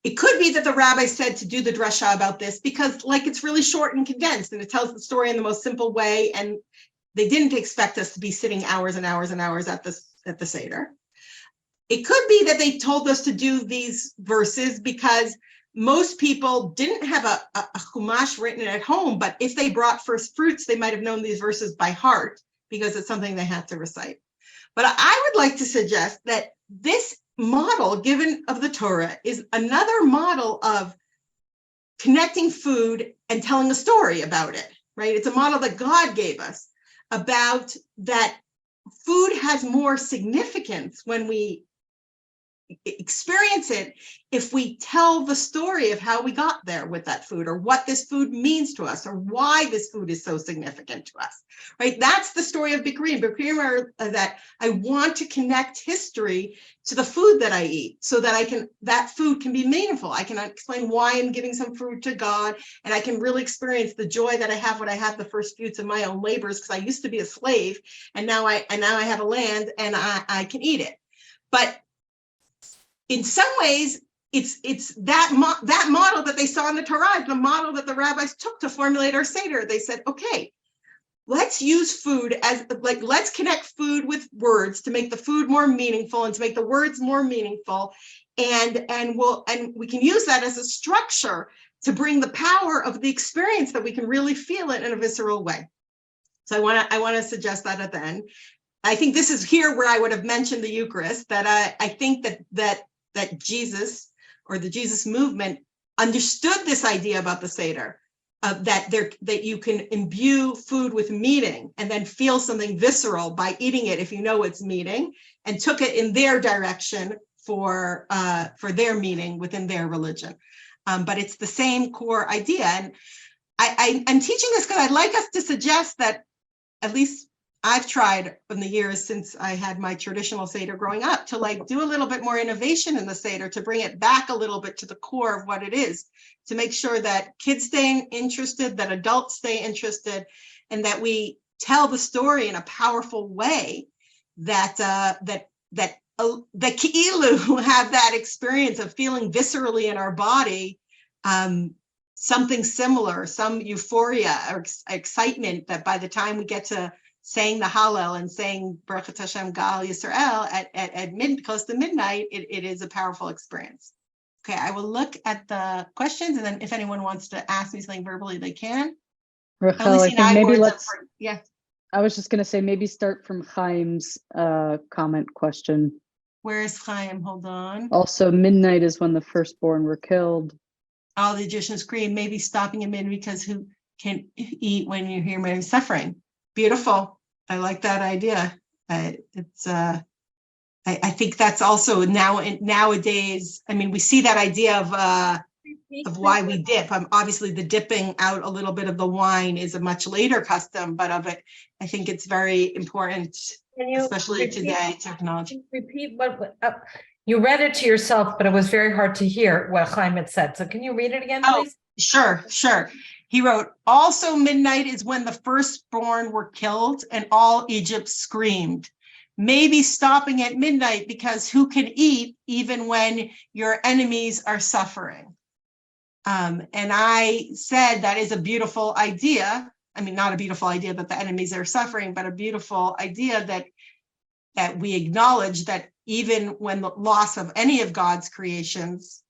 it could be that the rabbi said to do the drasha about this because like it's really short and condensed and it tells the story in the most simple way, and they didn't expect us to be sitting hours and hours and hours at the Seder. It could be that they told us to do these verses because most people didn't have a chumash written at home, but if they brought first fruits, they might have known these verses by heart because it's something they had to recite. But I would like to suggest that this model given of the Torah is another model of connecting food and telling a story about it, right? It's a model that God gave us about that food has more significance when we experience it if we tell the story of how we got there with that food, or what this food means to us, or why this food is so significant to us, right? That's the story of Bikurim. Bikurim are that I want to connect history to the food that I eat so that that food can be meaningful. I can explain why I'm giving some food to God, and I can really experience the joy that I have when I have the first fruits of my own labors, because I used to be a slave and now I have a land and I can eat it. But in some ways, it's that model that they saw in the Torah, the model that the rabbis took to formulate our Seder. They said, okay, let's use food as like, let's connect food with words to make the food more meaningful and to make the words more meaningful. And we can use that as a structure to bring the power of the experience that we can really feel it in a visceral way. So I want to suggest that at the end. I think this is here where I would have mentioned the Eucharist, that I think that Jesus, or the Jesus movement, understood this idea about the Seder, that you can imbue food with meaning and then feel something visceral by eating it if you know it's meaning, and took it in their direction for their meaning within their religion. But it's the same core idea. And I'm teaching this because I'd like us to suggest that, at least I've tried in the years since I had my traditional Seder growing up, to like do a little bit more innovation in the Seder, to bring it back a little bit to the core of what it is, to make sure that kids stay interested, that adults stay interested, and that we tell the story in a powerful way, that Ki'ilu have that experience of feeling viscerally in our body, something similar, some euphoria or excitement, that by the time we get to saying the Hallel and saying Baruch Hashem Gal Yisrael at close to midnight, it is a powerful experience. Okay, I will look at the questions, and then if anyone wants to ask me something verbally, they can. Rachel, I think maybe yeah. I was just going to say, maybe start from Chaim's comment question. Where is Chaim? Hold on. Also, midnight is when the firstborn were killed. All the Egyptians scream, maybe stopping a minute, because who can eat when you hear my suffering? Beautiful. I like that idea. I think that's also nowadays. I mean, we see that idea of why we dip. Obviously, the dipping out a little bit of the wine is a much later custom, but of it, I think it's very important, especially today, technology. Repeat what you read it to yourself, but it was very hard to hear what Chaim had said. So can you read it again, please? Sure. He wrote, also midnight is when the firstborn were killed and all Egypt screamed. Maybe stopping at midnight, because who can eat even when your enemies are suffering? And I said that is a beautiful idea. I mean, not a beautiful idea that the enemies are suffering, but a beautiful idea that we acknowledge that even when the loss of any of God's creations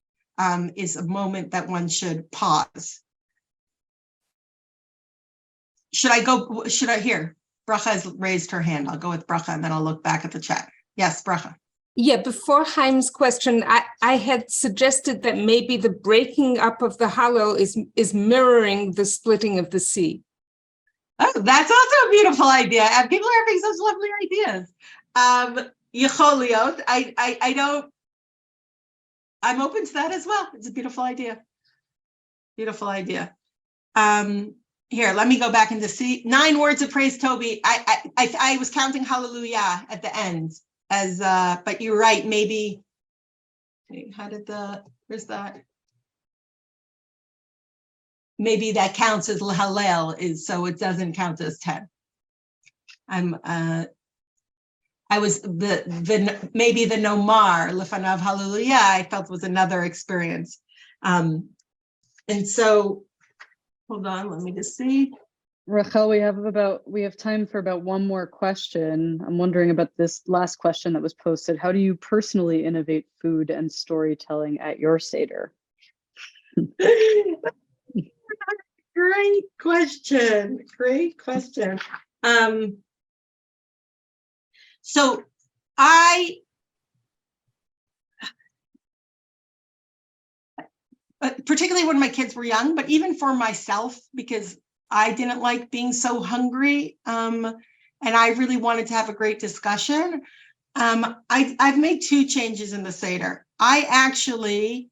is a moment that one should pause. Should I hear? Bracha has raised her hand. I'll go with Bracha, and then I'll look back at the chat. Yes, Bracha. Yeah, before Chaim's question, I had suggested that maybe the breaking up of the Hallel is mirroring the splitting of the sea. Oh, that's also a beautiful idea. And people are having such lovely ideas. Yecholiot, I don't, I'm open to that as well. It's a beautiful idea. Beautiful idea. Here, let me go back into see 9 words of praise, Toby. I was counting hallelujah at the end as but you're right, maybe where's that? Maybe that counts as Hallel, so it doesn't count as 10. I was maybe the Nomar Lefanav Hallelujah, I felt was another experience. And so hold on, let me just see. Rachel, we have time for about one more question. I'm wondering about this last question that was posted. How do you personally innovate food and storytelling at your Seder? Great question. So particularly when my kids were young, but even for myself, because I didn't like being so hungry, and I really wanted to have a great discussion. I've made 2 changes in the Seder. I actually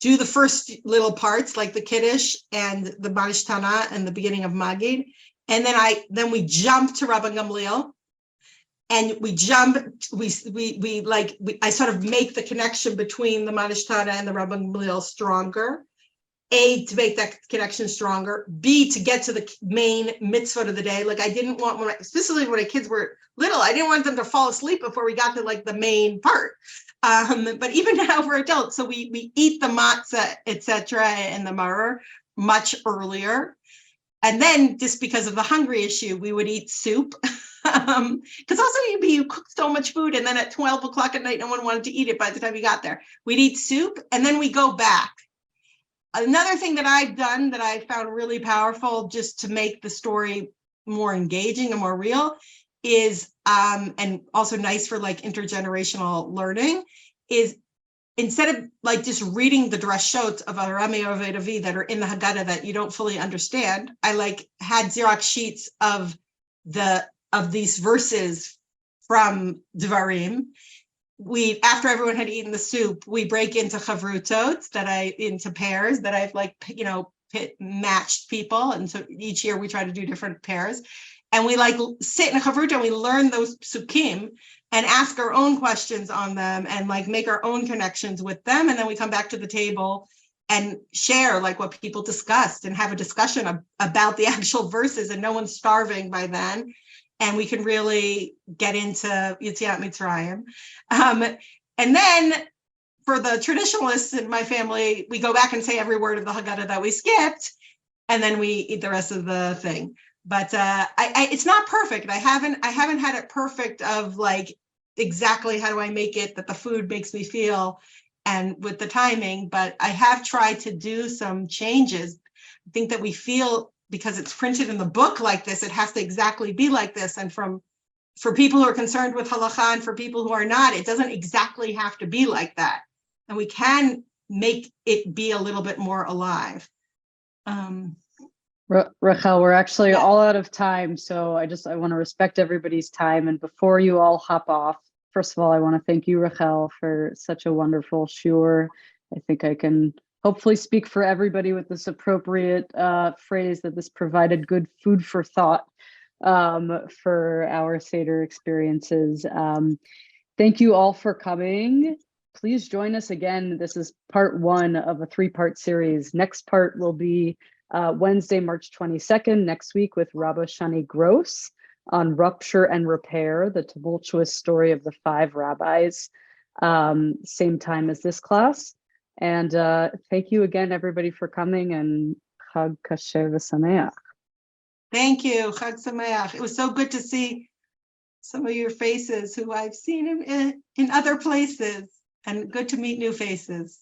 do the first little parts, like the Kiddush and the Nishtana and the beginning of Magid, and then we jump to Rabbi Gamliel. And I sort of make the connection between the Nishtana and the Rabbi Gamliel stronger. A, to make that connection stronger. B, to get to the main mitzvah of the day. Like I didn't want, especially when my kids were little, I didn't want them to fall asleep before we got to like the main part. But even now we're adults, so we eat the matzah, etc., and the maror. much earlier. And then just because of the hungry issue, we would eat soup. Because also you cook so much food, and then at 12 o'clock at night, no one wanted to eat it by the time you got there. We'd eat soup, and then we go back. Another thing that I've done that I found really powerful, just to make the story more engaging and more real, is and also nice for like intergenerational learning, is instead of like just reading the drashot of Arami or Vedavi that are in the Haggadah that you don't fully understand, I like had Xerox sheets of these verses from Devarim. After everyone had eaten the soup, we break into chavrutot into pairs that I've like, matched people. And so each year we try to do different pairs. And we like sit in a chavruta and we learn those psukim and ask our own questions on them and like make our own connections with them. And then we come back to the table and share like what people discussed and have a discussion about the actual verses, and no one's starving by then. And we can really get into Yetziat Mitzrayim. And then for the traditionalists in my family, we go back and say every word of the Haggadah that we skipped, and then we eat the rest of the thing. But it's not perfect. I haven't had it perfect of like exactly how do I make it that the food makes me feel and with the timing, but I have tried to do some changes. I think that we feel, because it's printed in the book like this, it has to exactly be like this. And for people who are concerned with halacha and for people who are not, it doesn't exactly have to be like that. And we can make it be a little bit more alive. Rachel, we're actually all out of time, so I want to respect everybody's time. And before you all hop off, first of all, I want to thank you, Rachel, for such a wonderful shiur. I think I can hopefully speak for everybody with this appropriate phrase that this provided good food for thought for our Seder experiences. Thank you all for coming. Please join us again. This is part 1 of a 3-part series. Next part will be Wednesday, March 22nd, next week, with Rabbi Shani Gross on Rupture and Repair, the tumultuous story of the 5 rabbis, same time as this class. And thank you again, everybody, for coming, and Chag Kasher v'Sameach. Thank you. Chag Sameach. It was so good to see some of your faces who I've seen in other places, and good to meet new faces.